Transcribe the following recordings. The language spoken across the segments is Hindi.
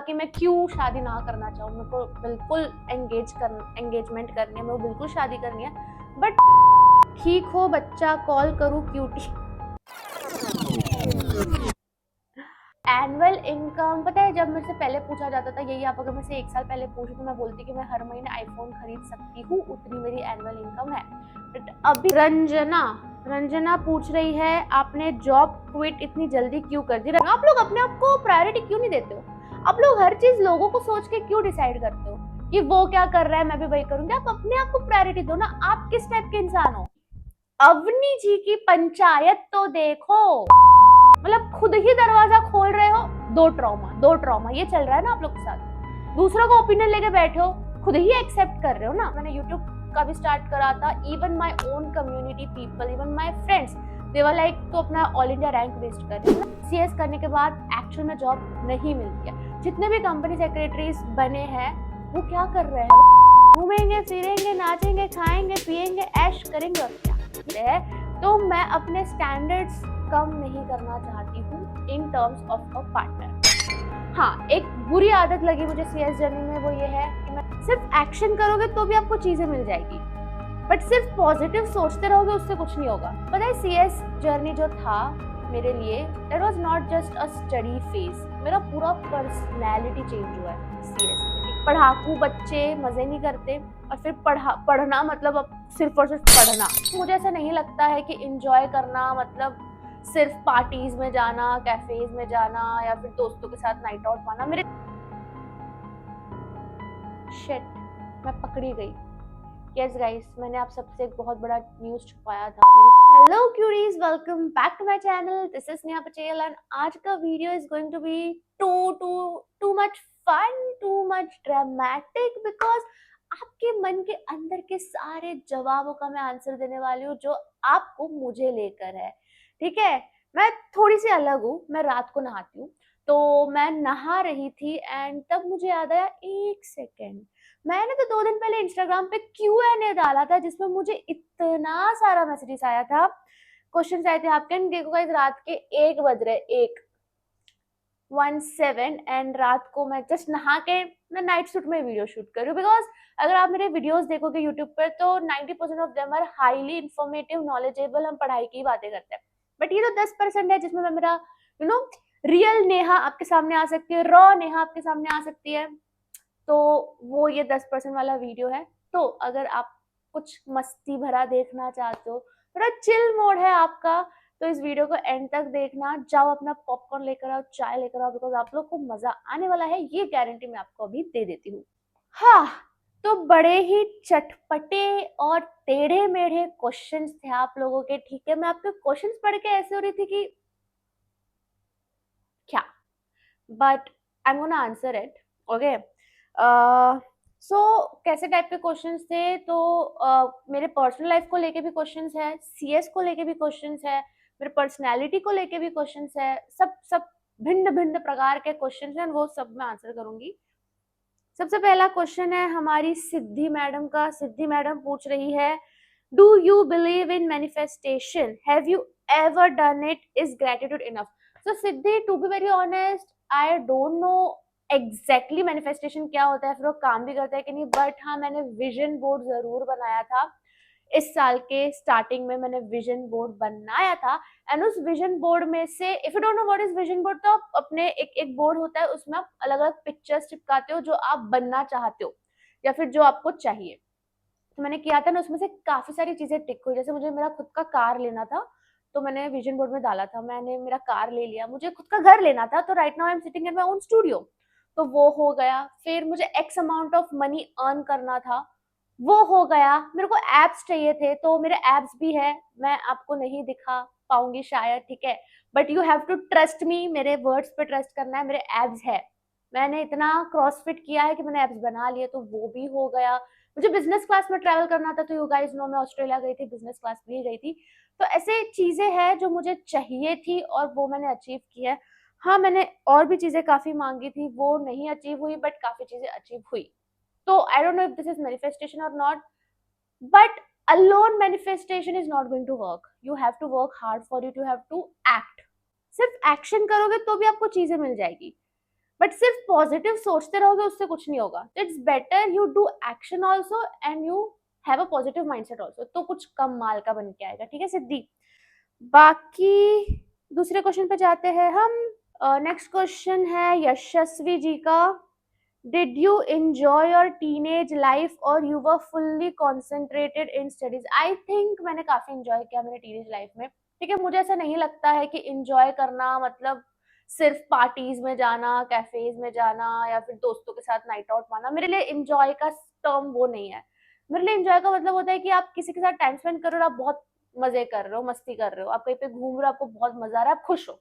कि मैं क्यों शादी ना करना चाहूँ, मेरे को बिल्कुल एंगेजमेंट करनी है, मेरे को बिल्कुल शादी करनी है, बट ठीक हो बच्चा कॉल करूँ क्यूटी। एनुअल इनकम पता है, जब मेरे से पहले पूछा जाता था, यही आप अगर मेरे से 1 साल पहले पूछो तो मैं बोलती कि मैं हर महीने आईफोन खरीद सकती हूँ, उतनी मेरी एनुअल इनकम है। बट अभी रंजना पूछ रही है आपने जॉब क्विट इतनी जल्दी क्यों कर दी। आप लोग अपने आप को प्रायोरिटी क्यों नहीं देते हो? आप लोग हर चीज लोगों को सोच के क्यों डिसाइड करते हो कि वो क्या कर रहा है मैं भी वही करूंगी? आप अपने आप को प्रायोरिटी दो ना। आप किस टाइप के इंसान हो? अवनी जी की पंचायत तो देखो, मतलब खुद ही दरवाजा खोल रहे हो। दो ट्रॉमा ये चल रहा है ना आप लोग के साथ। दूसरों को ओपिनियन लेके बैठे हो, खुद ही एक्सेप्ट कर रहे हो ना। मैंने यूट्यूब का भी स्टार्ट करा था, even my own community people, even my friends, they were like तो अपना ऑल इंडिया रैंक वेस्ट कर रहे हो। सीएस करने के बाद एक्चुअल में जॉब नहीं मिलती है। जितने भी कंपनी सेक्रेटरीज बने हैं वो क्या कर रहे हैं? घूमेंगे फिरेंगे नाचेंगे खाएंगे पिएंगे ऐश करेंगे और क्या है। तो मैं अपने स्टैंडर्ड्स कम नहीं करना चाहती हूँ in terms of a partner. हाँ, एक बुरी आदत लगी मुझे सीएस जर्नी में, वो ये है कि मैं सिर्फ एक्शन करोगे तो भी आपको चीजें मिल जाएगी, बट सिर्फ पॉजिटिव सोचते रहोगे उससे कुछ नहीं होगा। पता है सीएस जर्नी जो था मेरे लिए, it was not just a study phase, मेरा पूरा पर्सनैलिटी चेंज हुआ है सीएस में। पढ़ाकू बच्चे मजे नहीं करते, और फिर पढ़ना मतलब अब सिर्फ और सिर्फ पढ़ना। मुझे ऐसा नहीं लगता है कि एंजॉय करना मतलब सिर्फ पार्टीज में जाना, कैफेज में जाना, या फिर दोस्तों के साथ नाइट आउट पाना। मेरे शिट, मैं पकड़ी गई। यस गाइस, मैंने आप सबसे एक बहुत बड़ा न्यूज छुपाया था। Hello curies, welcome back to my channel, this is Neha Patel and आज का video is going to be too much fun, too much dramatic, because आपके मन के अंदर के सारे जवाबों का मैं आंसर देने वाली हूँ जो आपको मुझे लेकर है। ठीक है, मैं थोड़ी सी अलग हूँ, मैं रात को नहाती हूँ। तो मैं नहा रही थी एंड तब मुझे याद आया, एक सेकेंड, मैंने तो 2 दिन पहले इंस्टाग्राम पे Q&A डाला था जिसमें मुझे इतना सारा मैसेजेस आया था, क्वेश्चन आए थे आपके। देखो गाइस, रात के 1 बज रहे, 1:17 एंड रात को मैं जस्ट नहा के मैं नाइट सूट में वीडियो शूट कर रही हूँ। बिकॉज अगर आप मेरे वीडियोस देखोगे यूट्यूब पर तो 90% of them are highly informative, knowledgeable, हम पढ़ाई की बातें करते हैं। बट ये तो 10% है जिसमें मैं मेरा रियल नेहा आपके सामने आ सकती है, रॉ नेहा आपके सामने आ सकती है। तो वो ये 10% वाला वीडियो है। तो अगर आप कुछ मस्ती भरा देखना चाहते हो, थोड़ा चिल मोड है आपका, तो इस वीडियो को एंड तक देखना। जाओ अपना पॉपकॉर्न लेकर आओ, चाय लेकर आओ, बिकॉज आप लोग को मजा आने वाला है, ये गारंटी मैं आपको अभी दे देती हूँ। हाँ, तो बड़े ही चटपटे और टेढ़े मेढ़े क्वेश्चंस थे आप लोगों के। ठीक है, मैं आपके क्वेश्चंस पढ़ के ऐसे हो रही थी कि क्या, but I am gonna answer it. Okay, so कैसे टाइप के क्वेश्चंस थे? तो मेरे पर्सनल लाइफ को लेके भी क्वेश्चंस है, सीएस को लेके भी क्वेश्चंस है, मेरे पर्सनैलिटी को लेके भी क्वेश्चंस है, सब सब भिन्न भिन्न प्रकार के क्वेश्चंस हैं, वो सब मैं आंसर करूंगी। सबसे पहला क्वेश्चन है हमारी सिद्धि मैडम का। सिद्धि मैडम पूछ रही है, do you believe in manifestation, have you ever done it, is gratitude enough? So Siddhi, to be very honest, I don't know exactly manifestation क्या होता है, फिर वो काम भी करता है कि नहीं, बट हाँ, मैंने विजन बोर्ड जरूर बनाया था। इस साल के स्टार्टिंग में मैंने विजन बोर्ड बनाया था, एंड उस विजन बोर्ड में से, if you don't know what is vision board, तो आप अपने एक बोर्ड होता है, उसमें आप अलग अलग पिक्चर्स चिपकाते हो जो आप बनना चाहते हो या फिर जो आपको चाहिए। तो मैंने किया था ना, उसमें से काफी सारी चीजें टिक हुई। जैसे मुझे मेरा खुद का कार लेना था, तो मैंने विजन बोर्ड में डाला था, मैंने मेरा कार ले लिया। मुझे खुद का घर लेना था, तो right now I am sitting in my own studio, तो वो हो गया। फिर मुझे x amount of money earn करना था, वो हो गया। मेरे को एब्स चाहिए थे, तो मेरे एब्स भी है, मैं आपको नहीं दिखा पाऊंगी शायद, ठीक है, but you have to trust me, मेरे वर्ड्स पे ट्रस्ट करना है। मेरे एब्स है, मैंने इतना क्रॉसफिट किया है कि मैंने एब्स बना लिए, तो वो भी हो गया। मुझे बिजनेस क्लास में ट्रैवल करना था, तो यू गाइस नो मैं ऑस्ट्रेलिया गई थी, बिजनेस क्लास में ही गई थी। तो ऐसे चीजें हैं जो मुझे चाहिए थी और वो मैंने अचीव की है। हाँ, मैंने और भी चीजें काफी मांगी थी, वो नहीं अचीव हुई, बट काफी चीजें अचीव हुई। So I don't know if this is manifestation or not, but alone manifestation is not going to work. You have to work hard for it. You have to act. सिर्फ एक्शन करोगे तो भी आपको चीजें मिल जाएगी। बट सिर्फ पॉजिटिव सोचते रहोगे उससे कुछ नहीं होगा. It's better you do action also and you have a positive mindset also, तो कुछ कम माल का बन के आएगा. ठीक है सिद्धि. बाकी दूसरे क्वेश्चन पे जाते हैं हम. नेक्स्ट क्वेश्चन है यशस्वी जी का. Did you enjoy your teenage life और you were fully concentrated in studies? I think मैंने काफी एंजॉय किया मेरे टीनेज लाइफ में. ठीक है, मुझे ऐसा नहीं लगता है कि एंजॉय करना मतलब सिर्फ पार्टीज में जाना, कैफेज में जाना या फिर दोस्तों के साथ नाइट आउट मारना. मेरे लिए एंजॉय का टर्म वो नहीं है. मेरे लिए एंजॉय का मतलब होता है कि आप किसी के साथ टाइम स्पेंड कर रहे हो, आप बहुत मजे कर रहे हो, मस्ती कर रहे हो, आप कहीं पे घूम रहे हो, आपको बहुत मजा आ रहा है, आप खुश हो.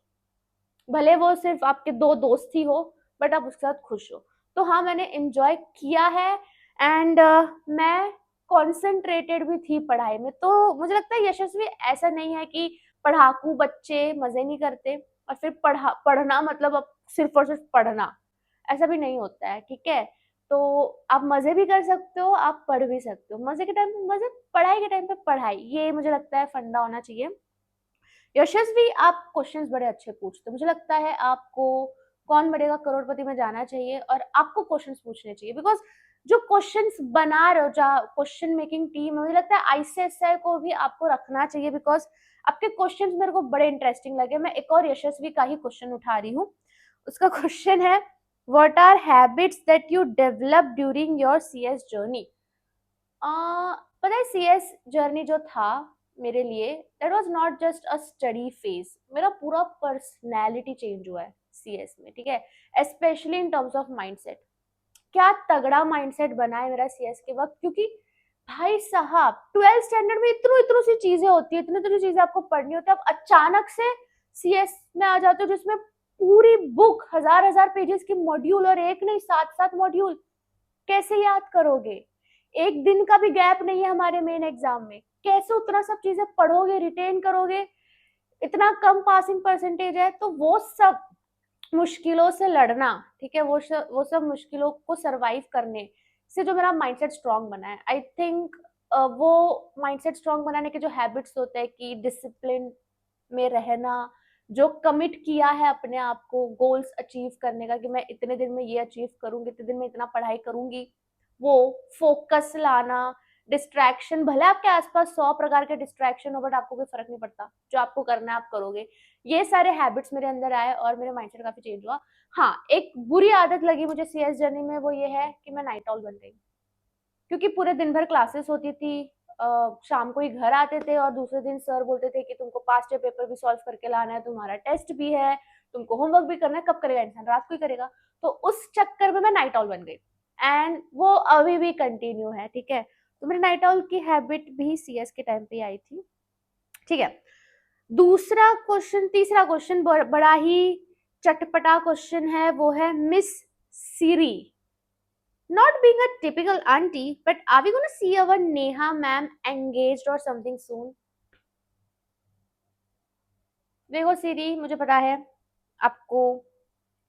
भले वो सिर्फ आपके दो दोस्त ही हो, बट आप उसके साथ खुश हो. तो हाँ, मैंने एंजॉय किया है. एंड मैं कॉन्सेंट्रेटेड भी थी पढ़ाई में. तो मुझे लगता है यशस्वी ऐसा नहीं है कि पढ़ाकू बच्चे मजे नहीं करते और फिर पढ़ना मतलब अब सिर्फ और सिर्फ पढ़ना, ऐसा भी नहीं होता है. ठीक है, तो आप मजे भी कर सकते हो, आप पढ़ भी सकते हो. मजे के टाइम पे मजे, पढ़ाई के टाइम पे पढ़ाई, ये मुझे लगता है फंडा होना चाहिए. यशस्वी, आप क्वेश्चंस बड़े अच्छे पूछते हो. मुझे लगता है आपको कौन बनेगा करोड़पति में जाना चाहिए और आपको क्वेश्चंस पूछने चाहिए. बिकॉज जो क्वेश्चंस बना रहे हो, जो क्वेश्चन मेकिंग टीम है, मुझे लगता है आईसीएसआई को भी आपको रखना चाहिए. बिकॉज आपके क्वेश्चंस मेरे को बड़े इंटरेस्टिंग लगे. मैं एक और यशस्वी का ही क्वेश्चन उठा रही हूँ. उसका क्वेश्चन है, what are habits that you develop during your CS journey? पता है सीएस जर्नी जो था मेरे लिए, that was not just a study phase. मेरा पूरा पर्सनैलिटी चेंज हुआ है सीएस में. ठीक है, specially in terms of mindset. क्या तगड़ा माइंडसेट बना है मेरा सीएस के वक्त. क्योंकि भाई साहब 12th स्टैंडर्ड में इतनी इतनी सी चीजें होती है, इतनी इतनी चीजें आपको पढ़नी होती है. आप अचानक से सीएस में आ जाते हो जिसमें पूरी बुक हजार हजार पेजेस की मॉड्यूल, और एक नहीं, सात सात मॉड्यूल. कैसे याद करोगे? एक दिन का भी गैप नहीं है हमारे मेन एग्जाम में. कैसे उतना सब चीजें पढ़ोगे, रिटेन करोगे? इतना कम पासिंग परसेंटेज है. तो वो सब मुश्किलों से लड़ना, ठीक है, वो सब मुश्किलों को सरवाइव करने से जो मेरा माइंडसेट स्ट्रांग बना है, आई थिंक वो माइंडसेट स्ट्रांग बनाने के जो हैबिट्स होते हैं कि डिसिप्लिन में रहना, जो कमिट किया है अपने आप को गोल्स अचीव करने का कि मैं इतने दिन में ये अचीव करूंगी, इतने दिन में इतना पढ़ाई करूंगी, वो फोकस लाना, डिस्ट्रैक्शन, भले आपके आसपास 100 प्रकार के डिस्ट्रैक्शन हो, बट आपको कोई फर्क नहीं पड़ता. जो आपको करना है आप करोगे. ये सारे हैबिट्स मेरे अंदर आए और मेरे माइंडसेट काफी चेंज हुआ. हाँ, एक बुरी आदत लगी मुझे सीएस जर्नी में, वो ये है कि मैं नाइट आउल बन गई. क्योंकि पूरे दिन भर क्लासेस होती थी, शाम को ही घर आते थे और दूसरे दिन सर बोलते थे कि तुमको पास्ट ईयर पेपर भी सॉल्व करके लाना है, तुम्हारा टेस्ट भी है, तुमको होमवर्क भी करना है. कब करेगा इंसान? रात को ही करेगा. तो उस चक्कर में मैं नाइट आउल बन गई. एंड वो अभी भी कंटिन्यू है. ठीक है, तो मेरी नाइट आउल की हैबिट भी सीएस के टाइम पे आई थी. ठीक है, दूसरा क्वेश्चन, तीसरा क्वेश्चन बड़ा ही चटपटा क्वेश्चन है. वो है miss Siri. Not being a typical auntie, but are we gonna see our Neha ma'am engaged or something soon? देखो सीरी, मुझे पता है आपको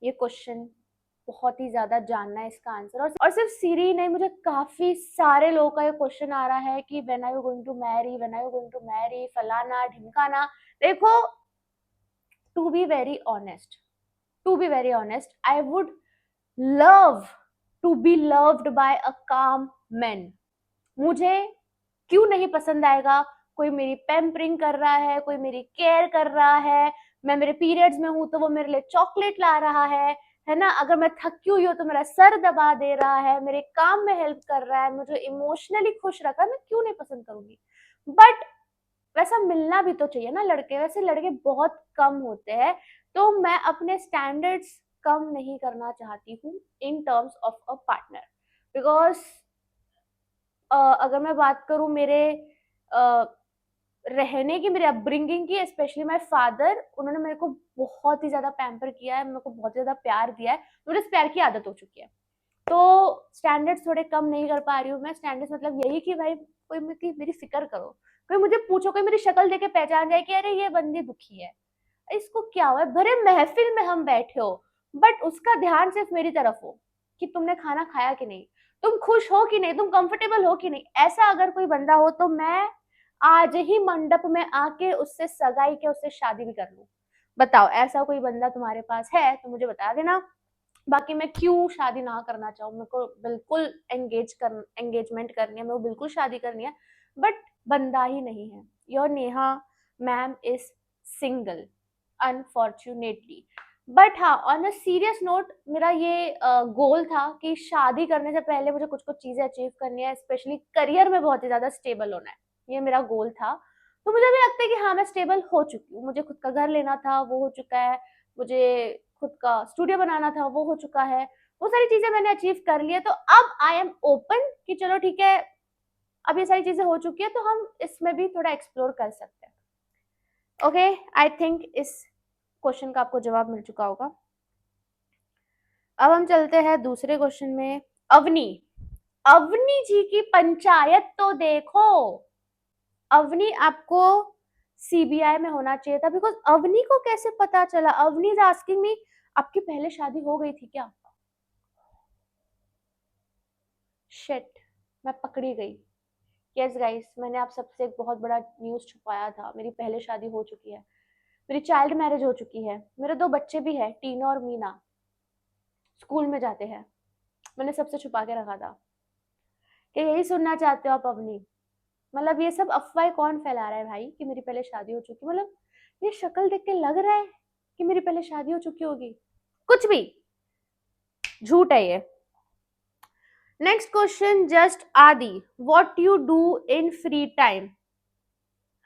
ये क्वेश्चन बहुत ही ज्यादा जानना है इसका आंसर. और सिर्फ सीरी नहीं, मुझे काफी सारे लोगों का ये क्वेश्चन आ रहा है कि when are you going to marry, when are you going to marry, फलाना ढिमकाना. देखो, to be very honest, to be very honest, I would love to be loved by a calm man. मुझे क्यों नहीं पसंद आएगा कोई मेरी पैम्परिंग कर रहा है, कोई मेरी केयर कर रहा है. मैं मेरे पीरियड्स में हूं तो वो मेरे लिए चॉकलेट ला रहा है ना. अगर मैं थकी हुई हूँ तो मेरा सर दबा दे रहा है, मेरे काम में हेल्प कर रहा है, मुझे इमोशनली खुश रखा है. मैं क्यों नहीं पसंद करूंगी? बट वैसा मिलना भी तो चाहिए ना लड़के. वैसे लड़के बहुत कम होते हैं. तो मैं अपने स्टैंडर्ड्स कम नहीं करना चाहती हूँ in terms of a partner. Because अगर मैं बात करूं मेरे रहने की, मेरे अपब्रिंगिंग की, स्पेशली माय फादर, उन्होंने मेरे को बहुत ही ज्यादा पैम्पर किया है, मेरे को बहुत ज्यादा प्यार दिया है. मुझे इस प्यार की आदत हो चुकी है. तो स्टैंडर्ड्स थोड़े कम नहीं कर पा रही हूँ मैं. स्टैंडर्ड्स मतलब यही कि भाई कोई मेरी फिक्र करो, कोई मुझे पूछो, कोई मेरी शक्ल देके पहचान जाए कि अरे ये बंदी दुखी है, इसको क्या हुआ है. भरे महफिल में हम बैठे हो, बट उसका ध्यान सिर्फ मेरी तरफ हो कि तुमने खाना खाया कि नहीं, तुम खुश हो कि नहीं, तुम कंफर्टेबल हो कि नहीं. ऐसा अगर कोई बंदा हो तो मैं आज ही मंडप में आके उससे सगाई के, उससे शादी भी कर लूं. बताओ, ऐसा कोई बंदा तुम्हारे पास है तो मुझे बता देना. बाकी मैं क्यों शादी ना करना चाहूँ, मेरे को बिल्कुल एंगेजमेंट करनी है, मेरे को बिल्कुल शादी करनी है, बट बंदा ही नहीं है। Your Neha ma'am is single unfortunately. But हाँ, ऑन अ सीरियस नोट, मेरा ये गोल था कि शादी करने से पहले मुझे कुछ कुछ चीजें अचीव करनी है, स्पेशली करियर में बहुत ही ज्यादा स्टेबल होना है, ये मेरा गोल था। तो मुझे भी लगता है कि हाँ, मैं स्टेबल हो चुकी हूँ। मुझे खुद का घर लेना था, वो हो चुका है। मुझे खुद का स्टूडियो बनाना था, वो हो चुका है। वो सारी चीजें मैंने अचीव कर ली है, तो अब आई एम ओपन कि चलो ठीक है, अब ये सारी चीजें हो चुकी है तो हम इसमें भी थोड़ा एक्सप्लोर कर सकते हैं। ओके, आई थिंक इस क्वेश्चन का आपको जवाब मिल चुका होगा। अब हम चलते हैं दूसरे क्वेश्चन में। अवनी, अवनी जी की पंचायत तो देखो। अवनी आपको सीबीआई में होना चाहिए था, बिकॉज अवनी को कैसे पता चला? अवनी इज आस्किंग मी, आपकी पहले शादी हो गई थी क्या? शिट, मैं पकड़ी गई। यस गाइस, मैंने आप सबसे एक बहुत बड़ा न्यूज छुपाया था। मेरी पहले शादी हो चुकी है, मेरी चाइल्ड मैरिज हो चुकी है, मेरे 2 बच्चे भी हैं, टीना और मीना, स्कूल में जाते हैं। मैंने सबसे छुपा के रखा था। कि यही सुनना चाहते हो आप अवनी? मतलब ये सब अफवाहें कौन फैला रहा है भाई कि मेरी पहले शादी हो चुकी? मतलब ये शक्ल देख के लग रहा है कि मेरी पहले शादी हो चुकी होगी? कुछ भी झूठ है ये। नेक्स्ट क्वेश्चन, जस्ट आदि, what you do in free time?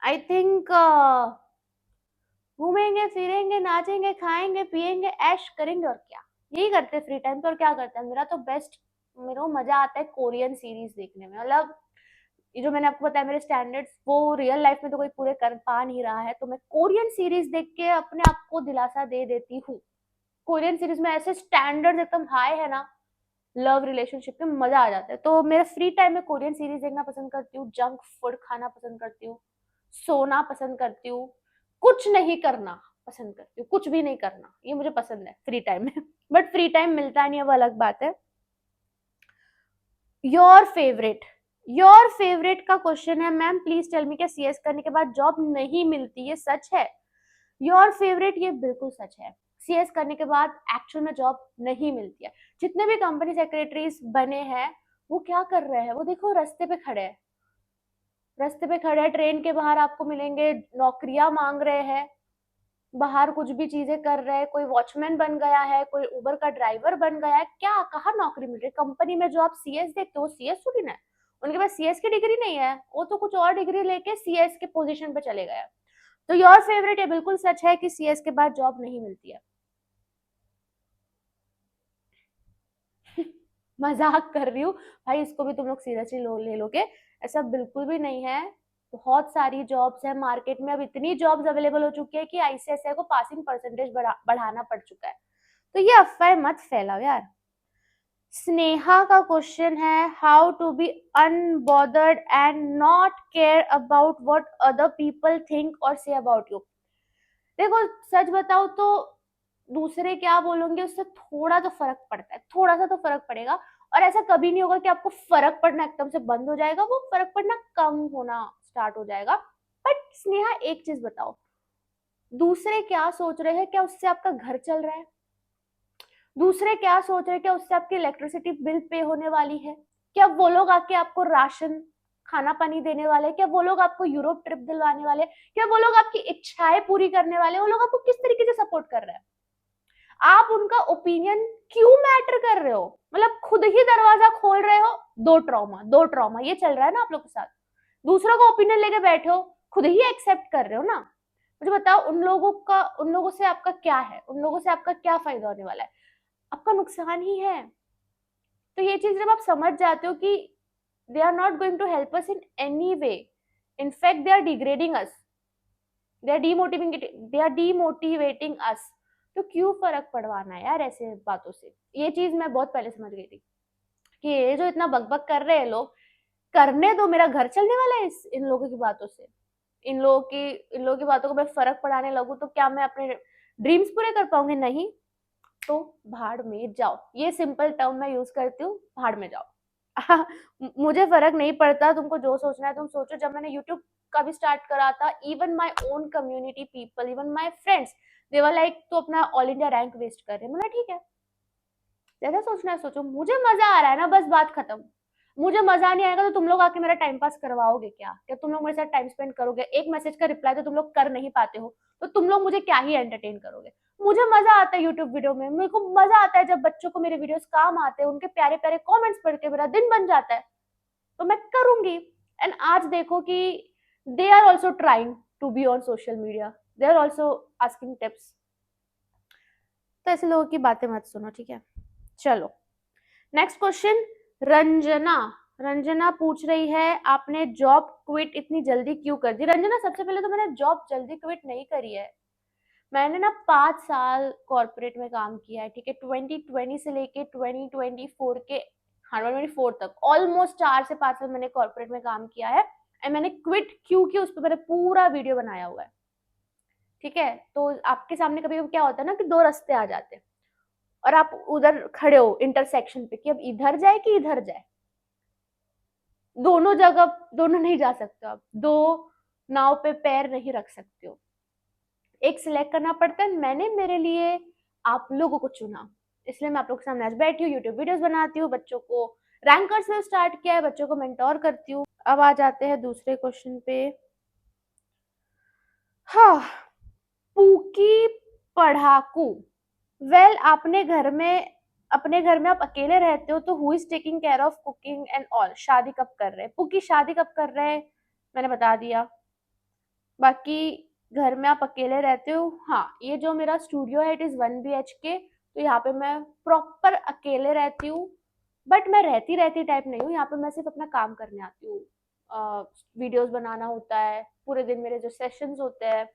I think घूमेंगे फिरेंगे नाचेंगे खाएंगे पिएंगे ऐश करेंगे, और क्या यही करते हैं फ्री टाइम पे। और क्या करते हैं? मेरा तो बेस्ट, मेरे को मजा आता है कोरियन सीरीज देखने में। मतलब ये जो मैंने आपको बताया, मेरे स्टैंडर्ड्स वो रियल लाइफ में तो कोई पूरे कर पा नहीं रहा है, तो मैं कोरियन सीरीज देख के अपने आप को दिलासा दे देती हूँ। कोरियन सीरीज में ऐसे स्टैंडर्ड एकदम हाई है ना, लव रिलेशनशिप में मजा आ जाता है। तो मेरे फ्री टाइम में कोरियन सीरीज देखना पसंद करती हूँ, जंक फूड खाना पसंद करती हूँ, सोना पसंद करती हूँ, कुछ नहीं करना पसंद करती हूँ, कुछ भी नहीं करना, ये मुझे पसंद है फ्री टाइम में। बट फ्री टाइम मिलता नहीं है, वो अलग बात है। योर फेवरेट, योर फेवरेट का क्वेश्चन है। मैम प्लीज टेल मी, क्या सीएस करने के बाद जॉब नहीं मिलती? ये सच है? योर फेवरेट, ये बिल्कुल सच है। सीएस करने के बाद एक्चुअल में जॉब नहीं मिलती है। जितने भी कंपनी सेक्रेटरीज बने हैं, वो क्या कर रहे हैं? वो देखो रास्ते पे खड़े हैं, रास्ते पे खड़े हैं, ट्रेन के बाहर आपको मिलेंगे, नौकरियां मांग रहे हैं, बाहर कुछ भी चीजें कर रहे हैं। कोई वॉचमैन बन गया है, कोई उबर का ड्राइवर बन गया है, क्या कहाँ नौकरी मिल रही है? कंपनी में जो आप सीएस देखते हो, सीएस थोड़ी ना है, उनके पास सीएस की डिग्री नहीं है, वो तो कुछ और डिग्री लेके सीएस के पोजीशन पे चले गए। तो योर फेवरेट, ये बिल्कुल सच है कि सीएस के बाद जॉब नहीं मिलती है। मजाक कर रही हूँ भाई, इसको भी तुम लोग सीरियसली ले लोगे, ऐसा बिल्कुल भी नहीं है। बहुत सारी जॉब्स है मार्केट में, अब इतनी जॉब्स अवेलेबल हो चुकी है कि आईसीएसआई को पासिंग परसेंटेज बढ़ाना पड़ चुका है। तो ये अफवाह मत फैलाओ यार। स्नेहा का क्वेश्चन है, how to be unbothered and not care about what other people think or say about you? देखो सच बताओ तो दूसरे क्या बोलेंगे उससे थोड़ा तो फर्क पड़ता है, थोड़ा सा तो फर्क पड़ेगा। और ऐसा कभी नहीं होगा कि आपको फर्क पड़ना एकदम से बंद हो जाएगा, वो फर्क पड़ना कम होना स्टार्ट हो जाएगा। बट स्नेहा एक चीज बताओ, दूसरे क्या सोच रहे हैं? क्या उससे आपका घर चल रहा है? दूसरे क्या सोच रहे हैं? क्या उससे आपकी इलेक्ट्रिसिटी बिल पे होने वाली है? क्या वो लोग आके आपको राशन खाना पानी देने वाले? क्या वो लोग आपको यूरोप ट्रिप दिलवाने वाले? क्या वो लोग आपकी इच्छाएं पूरी करने वाले? वो लोग आपको किस तरीके से सपोर्ट कर रहे हैं? आप उनका ओपिनियन क्यों मैटर कर रहे हो? मतलब खुद ही दरवाजा खोल रहे हो। दो ट्रॉमा, दो ट्रॉमा, ये चल रहा है ना आप लोग के साथ। दूसरों का ओपिनियन लेके बैठे हो, खुद ही एक्सेप्ट कर रहे हो ना। मुझे बताओ, उन लोगों से आपका क्या है? उन लोगों से आपका क्या फायदा होने वाला है? आपका नुकसान ही है। तो ये चीज जब आप समझ जाते हो कि they are not going to help us in any way, in fact they are degrading us, they are demotivating us, तो क्यों फर्क पड़वाना है यार ऐसे बातों से? ये चीज मैं बहुत पहले समझ गई थी कि ये जो इतना बकबक कर रहे हैं लोग, करने दो, मेरा घर चलने वाला है इन लोगों की बातों से। इन लोगों की बातों को मैं फर्क पड़ाने लगू तो क्या मैं अपने ड्रीम्स पूरे कर पाऊंगी? नहीं। तो भाड़ में जाओ, ये सिंपल टर्म मैं यूज करती हूँ, भाड़ में जाओ। मुझे फर्क नहीं पड़ता, तुमको जो सोचना है तुम सोचो। जब मैंने यूट्यूब का भी स्टार्ट करा था, even my own community people, even my friends, they were like तो अपना ऑल इंडिया रैंक वेस्ट कर रहे हैं। मैंने ठीक है, जैसा सोचना है सोचो, मुझे मजा आ रहा है ना, बस बात खत्म। मुझे मजा नहीं आएगा तो तुम लोग आके मेरा टाइम पास करवाओगे क्या? क्या तुम लोग मेरे साथ टाइम स्पेंड करोगे? एक मैसेज का रिप्लाई तो तुम लोग कर नहीं पाते हो, तो तुम लोग मुझे क्या ही एंटरटेन करोगे? मुझे मजा आता है यूट्यूब वीडियो में, मेरे को मजा आता है जब बच्चों को मेरे वीडियोस काम आते हैं, उनके प्यारे प्यारे कमेंट्स पढ़ के मेरा दिन बन जाता है, तो मैं करूंगी। एंड आज देखो कि they are also trying to be on social media, they are also asking tips. तो ऐसे लोगों की बातें मत सुनो, ठीक है? चलो नेक्स्ट क्वेश्चन। रंजना रंजना पूछ रही है आपने जॉब क्विट इतनी जल्दी क्यों कर दी? रंजना, सबसे पहले तो मैंने जॉब जल्दी क्विट नहीं करी है। मैंने ना 5 साल कॉर्पोरेट में काम किया है, ठीक है? 2020 से लेके 2024 के, हाँ 2024 तक ऑलमोस्ट 4 से 5 साल मैंने कॉर्पोरेट में काम किया है। एंड मैंने क्विट क्यों किया उस पर मैंने पूरा वीडियो बनाया हुआ है, ठीक है? तो आपके सामने कभी कभी क्या होता है ना कि दो रास्ते आ जाते हैं और आप उधर खड़े हो इंटरसेक्शन पे कि अब इधर जाए कि इधर जाए। दोनों जगह दोनों नहीं जा सकते, आप दो नाव पे पैर नहीं रख सकते हो, एक सिलेक्ट करना पड़ता है। मैंने मेरे लिए आप लोगों को चुना, इसलिए मैं आप लोगों के सामने आज बैठी हूँ, यूट्यूब वीडियोस बनाती हूँ, बच्चों को रैंकर से स्टार्ट किया है, बच्चों को मेंटोर करती हूँ। अब आ जाते हैं दूसरे क्वेश्चन पे। हाँ, पूकी पढ़ाकू। वेल, अपने घर में आप अकेले रहते हो तो who is taking care of cooking and all? शादी कब कर रहे हैं पुकी, शादी कब कर रहे हैं मैंने बता दिया। बाकी घर में आप अकेले रहते हो, हाँ ये जो मेरा स्टूडियो है इट इज 1 BHK, तो यहाँ पे मैं प्रॉपर अकेले रहती हूँ। बट मैं रहती रहती टाइप नहीं हूँ, यहाँ पे मैं सिर्फ अपना काम करने आती हूँ। वीडियोस बनाना होता है, पूरे दिन मेरे जो सेशंस होते हैं,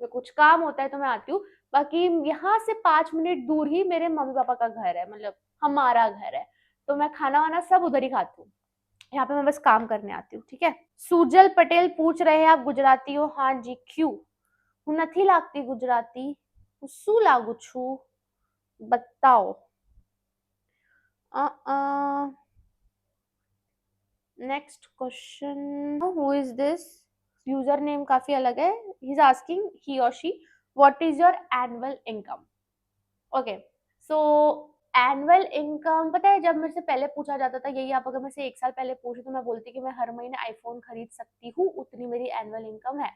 में कुछ काम होता है तो मैं आती हूँ। बाकी यहाँ से 5 मिनट दूर ही मेरे मम्मी पापा का घर है, मतलब हमारा घर है, तो मैं खाना वाना सब उधर ही खाती हूँ। यहाँ पे मैं बस काम करने आती हूँ, ठीक है? सुजल पटेल पूछ रहे हैं आप गुजराती हो? हाँ जी। क्यों? હું નથી લાગતી ગુજરાતી, હું શું લાગુ છું बताओ। Next question, who is this? User name काफी अलग है। ही इज आस्किंग, ही और she, what is your annual income? Okay, so annual income, पता है जब मेरे से पहले पूछा जाता था यही, आप अगर मेरे से 1 साल पहले पूछे तो मैं बोलती कि मैं हर महीने आईफोन खरीद सकती हूँ, उतनी मेरी एनुअल इनकम है।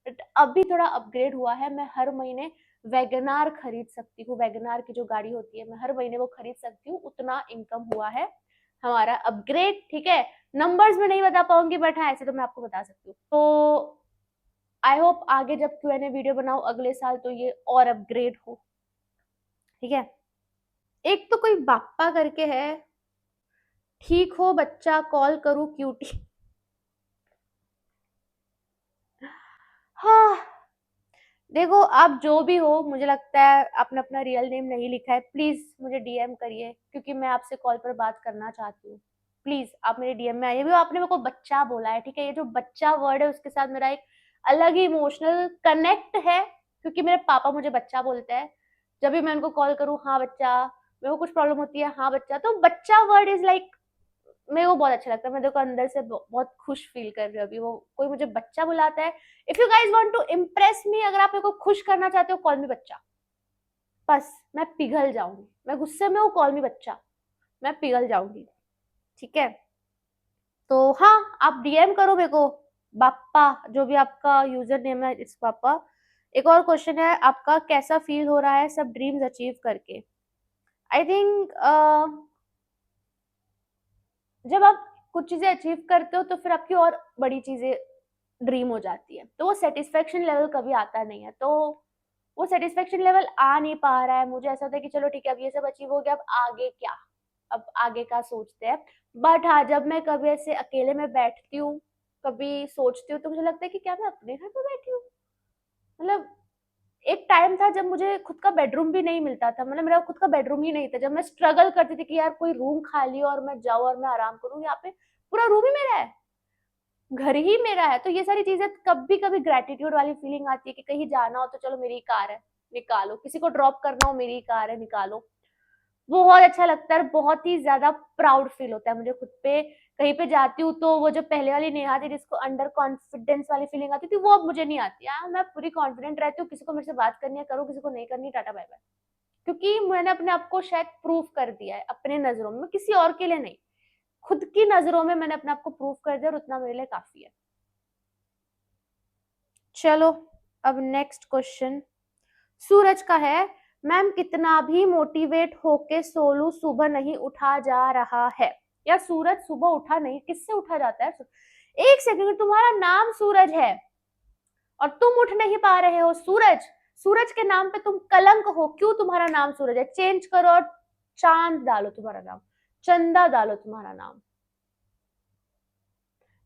बट अभी थोड़ा अपग्रेड हुआ है, मैं हर महीने वैगनार खरीद सकती हूँ, वैगनार की जो गाड़ी होती है मैं हर महीने वो खरीद सकती हूँ, उतना इनकम हुआ है हमारा अपग्रेड, ठीक है? नंबर्स में नहीं बता पाऊंगी बट हाँ ऐसे तो मैं आपको बता सकती हूँ। तो आई होप आगे जब Q&A वीडियो बनाऊं अगले साल तो ये और अपग्रेड हो, ठीक है? एक तो कोई बाप्पा करके है, ठीक हो बच्चा कॉल करूं क्यूटी। हाँ, देखो आप जो भी हो, मुझे लगता है आपने अपना रियल नेम नहीं लिखा है, प्लीज मुझे डीएम करिए क्योंकि मैं आपसे कॉल पर बात करना चाहती हूँ। प्लीज आप मेरे डीएम में आइए। भी आपने मेरे को बच्चा बोला है, ठीक है? ये जो बच्चा वर्ड है उसके साथ मेरा एक अलग ही इमोशनल कनेक्ट है, क्योंकि मेरे पापा मुझे बच्चा बोलते हैं जब भी मैं उनको कॉल करूँ। हाँ बच्चा, मेरे को कुछ प्रॉब्लम होती है, हाँ बच्चा, तो बच्चा वर्ड इज लाइक मेरे को बहुत अच्छा लगता है। मैं देखो अंदर से बहुत खुश फील कर रही हूँ अभी, वो कोई मुझे बच्चा बुलाता है। If you guys want to impress me, अगर आप मेरे को खुश करना चाहते हो, कॉल मी बच्चा, बस मैं पिघल जाऊंगी। मैं गुस्से में हूँ, कॉल मी बच्चा, मैं पिघल जाऊंगी, ठीक है? तो हाँ आप डीएम करो मेरे को, बाप्पा जो भी आपका यूजर नेम है इस पापा। एक और क्वेश्चन है, आपका कैसा फील हो रहा है सब ड्रीम्स अचीव करके? आई थिंक जब आप कुछ चीजें अचीव करते हो तो फिर आपकी और बड़ी चीजें ड्रीम हो जाती है, तो वो सेटिस्फेक्शन लेवल कभी आता नहीं है। तो वो सेटिस्फेक्शन लेवल आ नहीं पा रहा है, मुझे ऐसा होता है कि चलो ठीक है अब ये सब अचीव हो गया, अब आगे क्या, अब आगे का सोचते हैं। बट हाँ जब मैं कभी ऐसे अकेले में बैठती हूँ, कभी सोचती हूँ, तो मुझे लगता है कि क्या मैं अपने घर पे बैठी हूँ? मतलब एक टाइम था जब मुझे खुद का बेडरूम भी नहीं मिलता था, मतलब मेरा खुद का बेडरूम ही नहीं था, जब मैं स्ट्रगल करती थी कि यार कोई रूम खाली हो और मैं जाऊँ और मैं आराम करूँ, यहाँ पे पूरा रूम ही मेरा है, घर ही मेरा है। तो ये सारी चीजें कभी कभी ग्रेटिट्यूड वाली फीलिंग आती है कि कहीं जाना हो तो चलो मेरी कार है निकालो, किसी को ड्रॉप करना हो मेरी कार है निकालो। वो बहुत अच्छा लगता है, बहुत ही ज्यादा प्राउड फील होता है मुझे खुद पे। कहीं पे जाती हूँ तो वो जो पहले वाली नेहा थी जिसको अंडर कॉन्फिडेंस वाली फीलिंग आती थी, वो अब मुझे नहीं आती है। मैं पूरी कॉन्फिडेंट रहती हूँ, किसी को मेरे से बात करनी है करूँ, किसी को नहीं करनी टाटा बाय बाय। क्योंकि मैंने अपने आप को शायद प्रूव कर दिया है अपने नजरों में, किसी और के लिए नहीं, खुद की नजरों में मैंने अपने आप को प्रूव कर दिया और उतना मेरे लिए काफी है। चलो अब नेक्स्ट क्वेश्चन सूरज का है। मैम कितना भी मोटिवेट होके सोलू सुबह नहीं उठा जा रहा है। यार सूरज सुबह उठा नहीं, किससे उठा जाता है? एक सेकंड, तुम्हारा नाम सूरज है और तुम उठ नहीं पा रहे हो सूरज? सूरज के नाम पे तुम कलंक हो, क्यों तुम्हारा नाम सूरज है? चेंज करो और चांद डालो तुम्हारा नाम, चंदा डालो तुम्हारा नाम।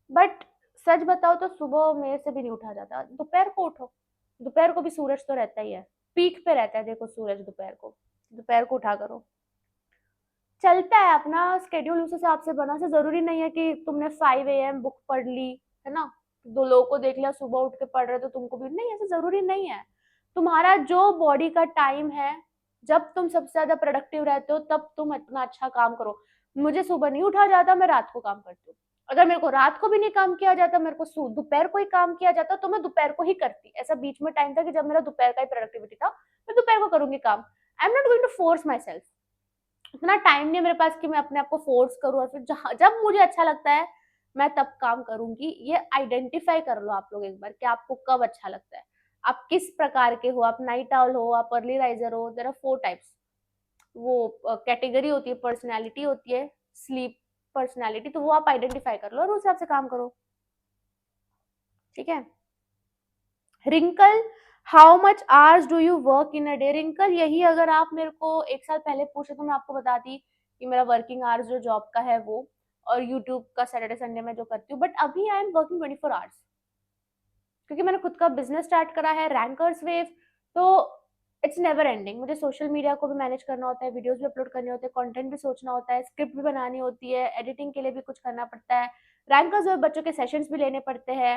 बट सच बताओ तो सुबह मेरे से भी नहीं उठा जाता, दोपहर को उठो, दोपहर को भी सूरज तो रहता ही है, पीक पे रहता है देखो सूरज, दोपहर को उठा करो। चलता है अपना स्केड्यूल उस हिसाब से बना, से जरूरी नहीं है कि तुमने 5 AM बुक पढ़ ली है ना, दो लोगों को देख लिया सुबह उठ के पढ़ रहे तो तुमको भी नहीं, ऐसा जरूरी नहीं है। तुम्हारा जो बॉडी का टाइम है, जब तुम सबसे ज्यादा प्रोडक्टिव रहते हो तब तुम इतना अच्छा काम करो। मुझे सुबह नहीं उठा जाता, मैं रात को काम करती हूँ। अगर मेरे को रात को भी नहीं काम किया जाता, मेरे को दोपहर को ही काम किया जाता तो मैं दोपहर को ही करती। ऐसा बीच में टाइम था कि जब मेरा दोपहर का ही प्रोडक्टिविटी था, मैं दोपहर को करूंगी काम। I am not going to force myself, इतना टाइम नहीं है मेरे पास कि मैं अपने आप को फोर्स करूं, और फिर जब मुझे अच्छा लगता है मैं तब काम करूंगी। ये आइडेंटिफाई कर लो आप लोग एक बार कि आपको कब अच्छा लगता है, आप किस प्रकार के हो, आप नाइट आउल हो, आप अर्ली राइजर हो। देयर आर 4 टाइप्स, वो कैटेगरी होती है, पर्सनैलिटी होती है, स्लीप पर्सनैलिटी, तो वो आप आइडेंटिफाई कर लो और उस हिसाब से काम करो, ठीक है। Rinkal, how much hours do you work in a day? Rinkal, यही अगर आप मेरे को 1 साल पहले पूछे तो मैं आपको बताती कि मेरा वर्किंग आवर्स जो जॉब का है वो, और यूट्यूब का सैटरडे संडे में जो करती हूँ। बट अभी आई एम वर्किंग 24 आवर्स, क्योंकि मैंने खुद का बिजनेस स्टार्ट करा है, रैंकर्स वेव, तो इट्स नेवर एंडिंग। मुझे सोशल मीडिया को भी मैनेज करना होता है, वीडियोस भी अपलोड करने होते हैं, कंटेंट भी सोचना होता है, स्क्रिप्ट भी बनानी होती है, एडिटिंग के लिए भी कुछ करना पड़ता है, रैंकर्स वेव बच्चों के सेशंस भी लेने पड़ते हैं,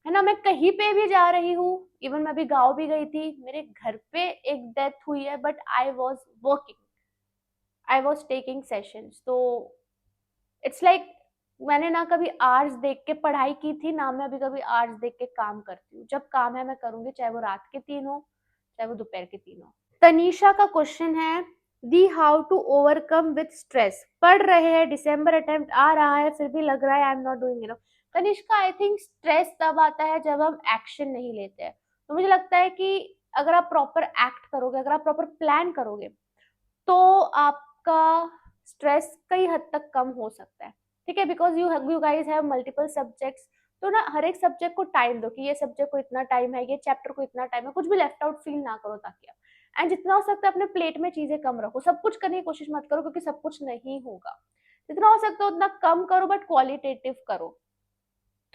है ना। मैं कहीं पे भी जा रही हूँ, इवन मैं अभी गाँव भी गई थी, मेरे घर पे एक डेथ हुई है, but I was working, I was taking sessions. तो इट्स लाइक मैंने ना कभी आर्ट्स देख के पढ़ाई की थी, ना मैं अभी कभी आर्ट्स देख के काम करती हूँ। जब काम है मैं करूंगी, चाहे वो रात के 3 हो चाहे वो दोपहर के 3 हो। तनीषा का क्वेश्चन है, the how to overcome with stress. पढ़ रहे हैं, डिसम्बर अटेम्प्ट आ रहा है, फिर भी लग रहा है आई am not doing enough. Tanishka, I think stress तब आता है जब हम एक्शन नहीं लेते हैं। तो मुझे लगता है कि अगर आप प्रॉपर एक्ट करोगे, अगर आप प्रॉपर प्लान करोगे, तो आपका स्ट्रेस कई हद तक कम हो सकता है, ठीक है। Because you guys have multiple subjects, तो ना हर एक सब्जेक्ट को टाइम दो कि ये सब्जेक्ट को इतना टाइम है, ये चैप्टर को इतना टाइम है, कुछ भी लेफ्ट आउट फील ना करो, ताकि आप एंड जितना हो सकता है अपने प्लेट में चीजें कम रखो। सब कुछ करने की कोशिश मत करो, क्योंकि सब कुछ नहीं होगा। जितना हो सकता है उतना कम करो, बट क्वालिटेटिव करो।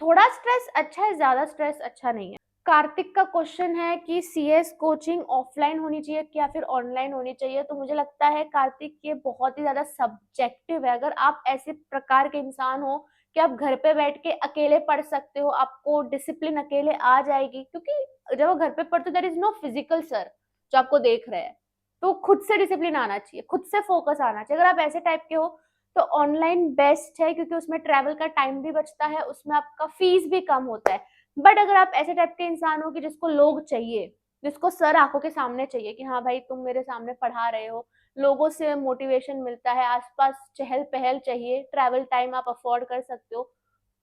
थोड़ा स्ट्रेस अच्छा है, ज्यादा स्ट्रेस अच्छा नहीं है। कार्तिक का क्वेश्चन है कि सीएस कोचिंग ऑफलाइन होनी चाहिए या फिर ऑनलाइन होनी चाहिए? तो मुझे लगता है कार्तिक, ये बहुत ही ज्यादा सब्जेक्टिव है। अगर आप ऐसे प्रकार के इंसान हो कि आप घर पे बैठ के अकेले पढ़ सकते हो, आपको डिसिप्लिन अकेले आ जाएगी, क्योंकि जब आप घर पे पढ़ते हो there is no physical sir जो आपको देख रहे हैं, तो खुद से डिसिप्लिन आना चाहिए, खुद से फोकस आना चाहिए। अगर आप ऐसे टाइप के हो तो ऑनलाइन बेस्ट है, क्योंकि उसमें ट्रैवल का टाइम भी बचता है, उसमें आपका फीस भी कम होता है। बट अगर आप ऐसे टाइप के इंसान हो कि जिसको लोग चाहिए, जिसको सर आंखों के सामने चाहिए कि हाँ भाई तुम मेरे सामने पढ़ा रहे हो, लोगों से मोटिवेशन मिलता है, आसपास चहल पहल चाहिए, ट्रैवल टाइम आप अफोर्ड कर सकते हो,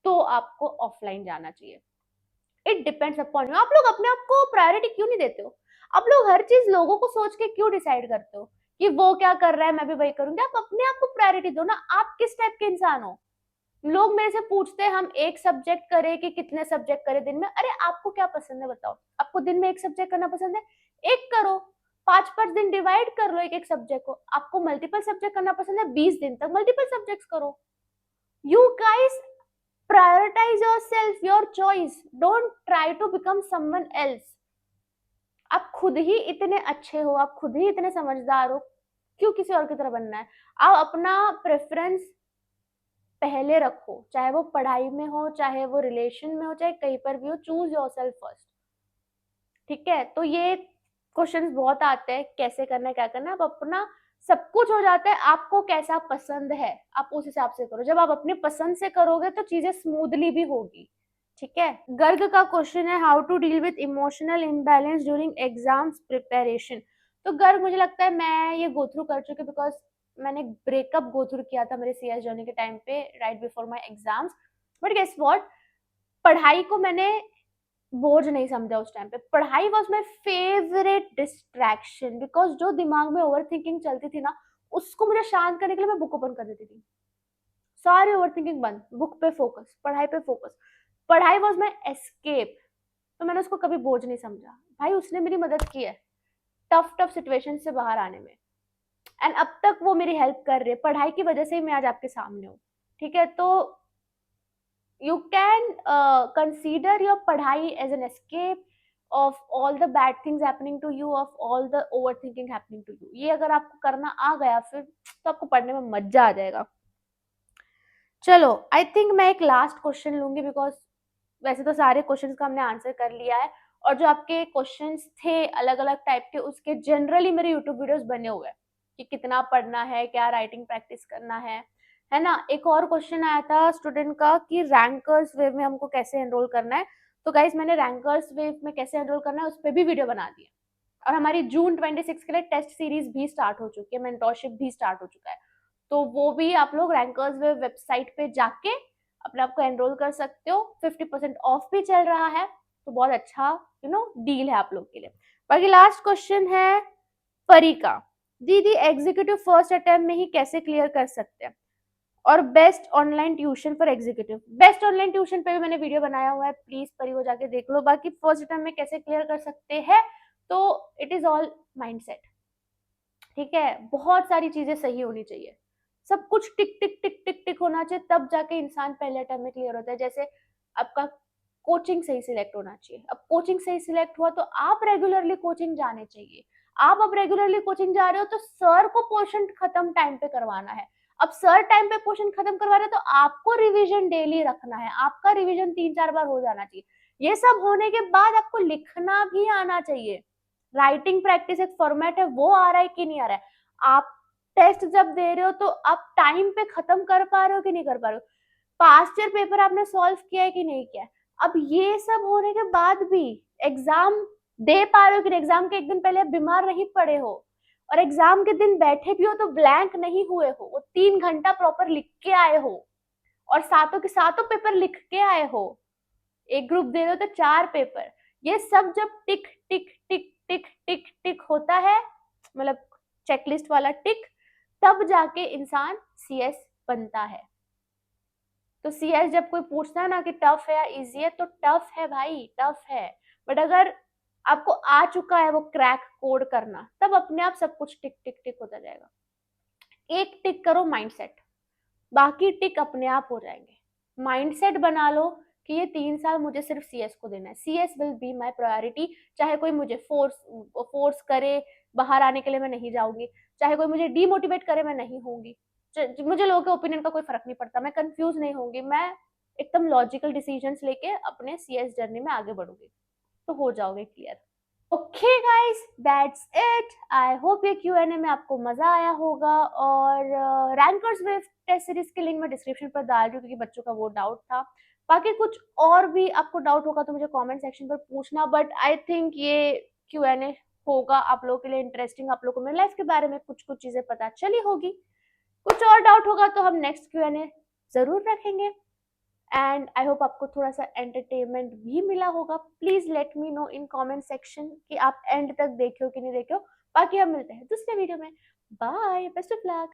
तो आपको ऑफलाइन जाना चाहिए। It depends upon you. आप लोग अपने आप को प्रायोरिटी क्यों नहीं देते हो? आप लोग हर चीज लोगों को सोच के क्यों डिसाइड करते हो कि वो क्या कर रहा है मैं भी वही करूंगी? आप अपने आप को प्रायोरिटी दो ना। आप किस टाइप के इंसान हो? लोग मेरे से पूछते हैं हम एक सब्जेक्ट करें कि कितने सब्जेक्ट करें दिन में। अरे आपको क्या पसंद है बताओ? आपको दिन में एक सब्जेक्ट करना पसंद है, एक करो। 5-5 दिन डिवाइड कर लो एक एक सब्जेक्ट को। आपको मल्टीपल सब्जेक्ट करना पसंद है, 20 दिन तक मल्टीपल सब्जेक्ट्स करो। You guys prioritize yourself, your choice, don't try to become someone else। आप खुद ही इतने अच्छे हो, आप खुद ही इतने समझदार हो, क्यों किसी और की तरह बनना है? आप अपना प्रेफरेंस पहले रखो, चाहे वो पढ़ाई में हो, चाहे वो रिलेशन में हो, चाहे कहीं पर भी हो, चूज योरसेल्फ फर्स्ट, ठीक है। तो ये क्वेश्चंस बहुत आते हैं, कैसे करना है, क्या करना है। आप अपना सब कुछ हो जाता है, आपको कैसा पसंद है आप उस हिसाब से करो। जब आप अपनी पसंद से करोगे तो चीजें स्मूथली भी होगी, ठीक है। गर्ग का क्वेश्चन है, how to deal with emotional imbalance during exams preparation. तो गर्व मुझे लगता है मैं ये गो थ्रू कर चुकी हूँ, बिकॉज़ मैंने ब्रेकअप गो थ्रू किया था मेरे सीएस जर्नी के टाइम पे, right before my exams. But guess what, पढ़ाई को मैंने बोझ नहीं समझा उस टाइम पे। पढ़ाई was my favourite distraction, because जो दिमाग में ओवरथिंकिंग चलती थी ना, उसको मुझे शांत करने के लिए मैं बुक ओपन कर देती थी। सारी ओवरथिंकिंग बंद, बुक पे फोकस, पढ़ाई पे फोकस। पढ़ाई वाज़ माय एस्केप, तो मैंने उसको कभी बोझ नहीं समझा। भाई उसने मेरी मदद की है, टफ सिचुएशन से बाहर आने में, एंड अब तक वो मेरी हेल्प कर रही है। पढ़ाई की वजह से ही मैं आज आपके सामने हूँ, ठीक है? तो you can consider your padhai as an escape of all the bad things happening to you, of all the overthinking happening to you। ये अगर आपको करना आ गया फिर तो आपको पढ़ने में मजा आ जाएगा। चलो, आई थिंक मैं एक लास्ट क्वेश्चन लूंगी, बिकॉज वैसे तो सारे क्वेश्चंस का हमने आंसर कर लिया है, और जो आपके क्वेश्चंस थे अलग अलग टाइप के, उसके जनरली मेरे यूट्यूब वीडियोस बने हुए हैं कि कितना पढ़ना है, क्या राइटिंग प्रैक्टिस करना है ना। एक और क्वेश्चन आया था स्टूडेंट का कि रैंकर्स वेव में हमको कैसे एनरोल करना है। तो गाइज मैंने रैंकर्स वेव में कैसे एनरोल करना है उस पर भी वीडियो बना दिया, और हमारी जून 26 के लिए टेस्ट सीरीज भी स्टार्ट हो चुकी है, मेंटोरशिप भी स्टार्ट हो चुका है। तो वो भी आप लोग रैंकर्स वेव वेबसाइट पे जाके अपने आप को एनरोल कर सकते हो। 50% ऑफ भी चल रहा है, तो बहुत अच्छा डील है आप लोग के लिए। बाकी लास्ट क्वेश्चन है परी का, दीदी एग्जीक्यूटिव फर्स्ट अटेम्प्ट में ही कैसे क्लियर कर सकते हैं, और best online tuition for executive. Best online tuition पे भी मैंने वीडियो बनाया हुआ है, प्लीज परी को जाके देख लो। बाकी फर्स्ट अटेम्प्ट में कैसे क्लियर कर सकते हैं, तो इट इज ऑल माइंडसेट, ठीक है? बहुत सारी चीजें सही होनी चाहिए, सब कुछ टिक टिक टिक टिक टिक होना चाहिए, तब जाके इंसान पहले अटेम्प्ट में क्लियर होता है। जैसे आपका कोचिंग सही सिलेक्ट होना चाहिए, अब कोचिंग सही सिलेक्ट हुआ तो आप रेगुलरली कोचिंग जाने चाहिए। आप अब रेगुलरली कोचिंग जा रहे हो तो सर को पोर्शन खत्म टाइम पे करवाना है। अब सर टाइम पे पोर्शन खत्म करवा रहे हैं तो आपको रिवीजन डेली रखना है, आपका रिवीजन 3-4 बार हो जाना चाहिए। ये सब होने के बाद आपको लिखना भी आना चाहिए। राइटिंग प्रैक्टिस एक फॉर्मेट है, वो आ रहा है कि नहीं आ रहा है। आप टेस्ट जब दे रहे हो तो आप टाइम पे खत्म कर पा रहे हो कि नहीं कर पा रहे हो। पास्ट ईयर पेपर आपने सॉल्व किया है कि नहीं किया है। अब ये सब होने के बाद भी एग्जाम दे पा रहे हो कि नहीं, एग्जाम के एक दिन पहले बीमार नहीं पड़े हो, और एग्जाम के दिन बैठे भी हो तो ब्लैंक नहीं हुए हो, वो 3 घंटा प्रॉपर लिख के आए हो, और सातों के सातों पेपर लिख के आए हो। एक ग्रुप दे रहे हो तो 4 पेपर। ये सब जब टिक टिक टिक टिक टिक टिक होता है, मतलब चेकलिस्ट वाला टिक, तब जाके इंसान सीएस बनता है। तो सीएस जब कोई पूछता है ना कि टफ है या इजी है, तो टफ है भाई, टफ है। बट अगर आपको आ चुका है वो क्रैक कोड करना, तब अपने आप सब कुछ टिक टिक टिक होता जाएगा। एक टिक करो माइंडसेट, बाकी टिक अपने आप हो जाएंगे। माइंडसेट बना लो कि ये 3 साल मुझे सिर्फ सीएस को देना है, CS will be my priority. चाहे कोई मुझे फोर्स करे बाहर आने के लिए, मैं नहीं जाऊंगी। चाहे कोई मुझे डीमोटिवेट करे, मैं नहीं होंगी। मुझे लोगों के ओपिनियन का कोई फर्क नहीं पड़ता, मैं कंफ्यूज नहीं होंगी, मैं एकदम लॉजिकल डिसीजंस लेके अपने सीएस जर्नी में आगे बढ़ूंगी, तो हो जाओगे clear. Okay guys, that's it. I hope ये क्यूएनए में आपको मजा आया होगा, और रैंकर्स वेव टेस्ट सीरीज के लिंक मैं डिस्क्रिप्शन पर डाल रही हूँ, क्योंकि बच्चों का वो डाउट था। बाकी कुछ और भी आपको डाउट होगा तो मुझे कमेंट सेक्शन पर पूछना, बट आई थिंक ये क्यूएनए होगा आप लोगों के लिए इंटरेस्टिंग। आप लोगों को मेरी लाइफ के बारे में कुछ कुछ चीजें पता चली होगी। कुछ और डाउट होगा तो हम नेक्स्ट क्यूएनए जरूर रखेंगे, एंड आई होप आपको थोड़ा सा एंटरटेनमेंट भी मिला होगा। Please let me know in comment section कि आप एंड तक देखे हो कि नहीं देखे हो। बाकी हम मिलते हैं दूसरे वीडियो में। Bye, best of luck.